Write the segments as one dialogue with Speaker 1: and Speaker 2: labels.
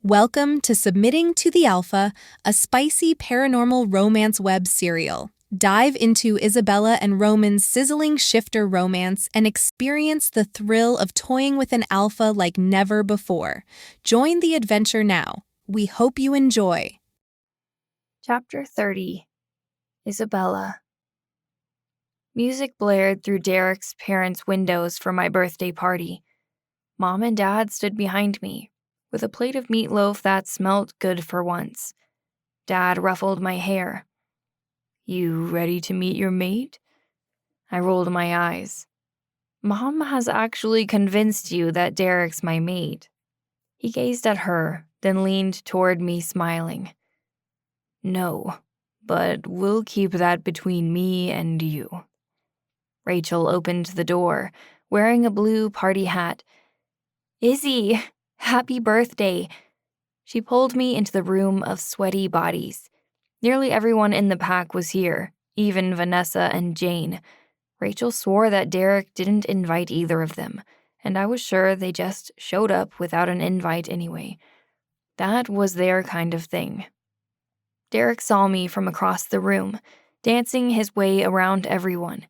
Speaker 1: Welcome to Submitting to the Alpha, a spicy paranormal romance web serial. Dive into Isabella and Roman's sizzling shifter romance and experience the thrill of toying with an alpha like never before. Join the adventure now. We hope you enjoy.
Speaker 2: Chapter 30. Isabella. Music blared through Derek's parents' windows for my birthday party. Mom and Dad stood behind me, with a plate of meatloaf that smelt good for once. Dad ruffled my hair. "You ready to meet your mate?" I rolled my eyes. "Mom has actually convinced you that Derek's my mate." He gazed at her, then leaned toward me, smiling. "No, but we'll keep that between me and you." Rachel opened the door, wearing a blue party hat. "Izzy, happy birthday." She pulled me into the room of sweaty bodies. Nearly everyone in the pack was here, even Vanessa and Jane. Rachel swore that Derek didn't invite either of them, and I was sure they just showed up without an invite anyway. That was their kind of thing. Derek saw me from across the room, dancing his way around everyone.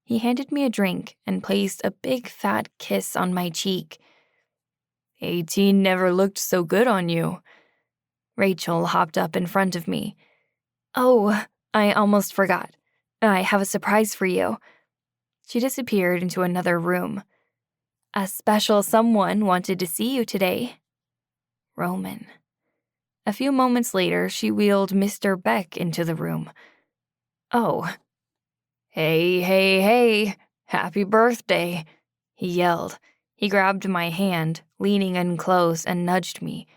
Speaker 2: He handed me a drink and placed a big fat kiss on my cheek. 18 never looked so good on you." Rachel hopped up in front of me. "Oh, I almost forgot. I have a surprise for you." She disappeared into another room. "A special someone wanted to see you today." Roman. A few moments later, she wheeled Mr. Beck into the room. "Oh. Hey, happy birthday," he yelled. He grabbed my hand, leaning in close, and nudged me.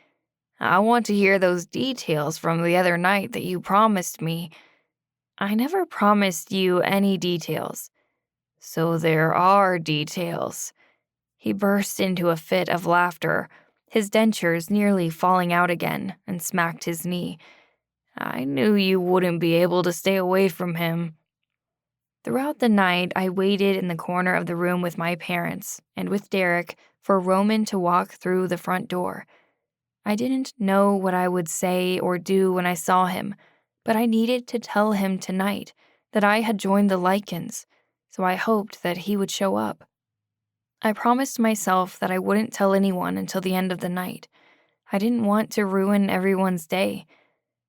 Speaker 2: "I want to hear those details from the other night that you promised me." "I never promised you any details." "So there are details." He burst into a fit of laughter, his dentures nearly falling out again, and smacked his knee. "I knew you wouldn't be able to stay away from him." Throughout the night, I waited in the corner of the room with my parents and with Derek for Roman to walk through the front door. I didn't know what I would say or do when I saw him, but I needed to tell him tonight that I had joined the Lycans, so I hoped that he would show up. I promised myself that I wouldn't tell anyone until the end of the night. I didn't want to ruin everyone's day.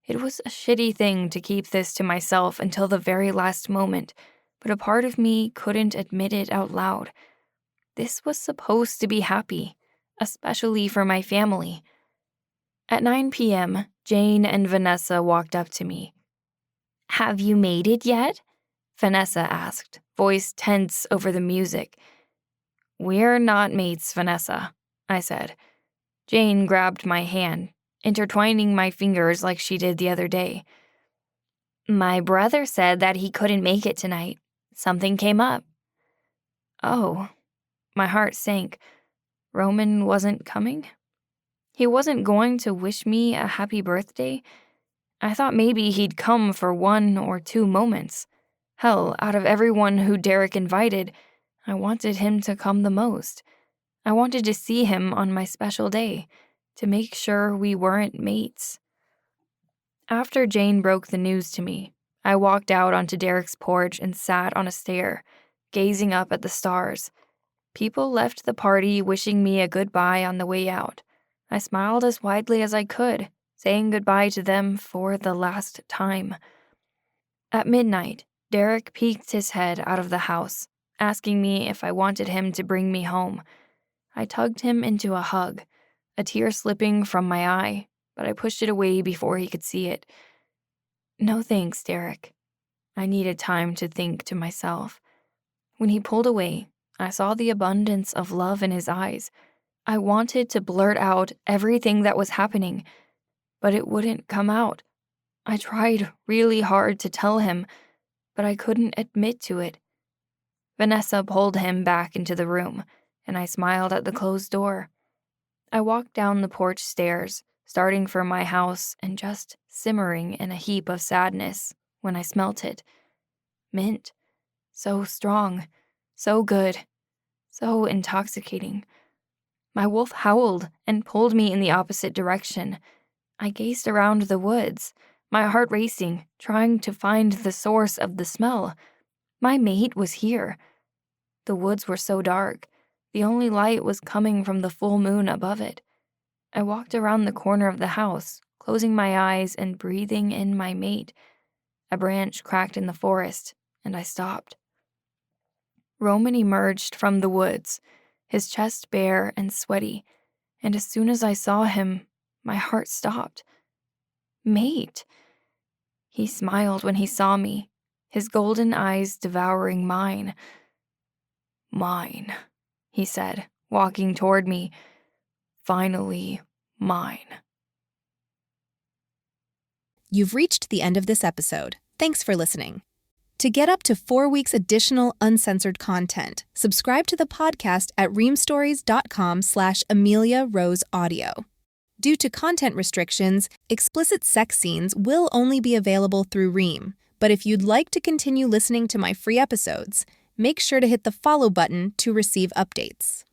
Speaker 2: It was a shitty thing to keep this to myself until the very last moment, but a part of me couldn't admit it out loud. This was supposed to be happy, especially for my family. At 9 p.m., Jane and Vanessa walked up to me. "Have you made it yet?" Vanessa asked, voice tense over the music. "We're not mates, Vanessa," I said. Jane grabbed my hand, intertwining my fingers like she did the other day. "My brother said that he couldn't make it tonight. Something came up." "Oh." My heart sank. Roman wasn't coming? He wasn't going to wish me a happy birthday? I thought maybe he'd come for 1 or 2 moments. Hell, out of everyone who Derek invited, I wanted him to come the most. I wanted to see him on my special day, to make sure we weren't mates. After Jane broke the news to me, I walked out onto Derek's porch and sat on a stair, gazing up at the stars. People left the party wishing me a goodbye on the way out. I smiled as widely as I could, saying goodbye to them for the last time. At midnight, Derek peeked his head out of the house, asking me if I wanted him to bring me home. I tugged him into a hug, a tear slipping from my eye, but I pushed it away before he could see it. "No thanks, Derek." I needed time to think to myself. When he pulled away, I saw the abundance of love in his eyes. I wanted to blurt out everything that was happening, but it wouldn't come out. I tried really hard to tell him, but I couldn't admit to it. Vanessa pulled him back into the room, and I smiled at the closed door. I walked down the porch stairs, starting for my house and just simmering in a heap of sadness when I smelt it. Mint. So strong. So good. So intoxicating. My wolf howled and pulled me in the opposite direction. I gazed around the woods, my heart racing, trying to find the source of the smell. My mate was here. The woods were so dark. The only light was coming from the full moon above it. I walked around the corner of the house, closing my eyes and breathing in my mate. A branch cracked in the forest, and I stopped. Roman emerged from the woods, his chest bare and sweaty, and as soon as I saw him, my heart stopped. Mate! He smiled when he saw me, his golden eyes devouring mine. Mine, he said, walking toward me. Finally, mine.
Speaker 1: You've reached the end of this episode. Thanks for listening. To get up to 4 weeks additional uncensored content, subscribe to the podcast at reamstories.com/Amelia Rose Audio. Due to content restrictions, explicit sex scenes will only be available through Ream. But if you'd like to continue listening to my free episodes, make sure to hit the follow button to receive updates.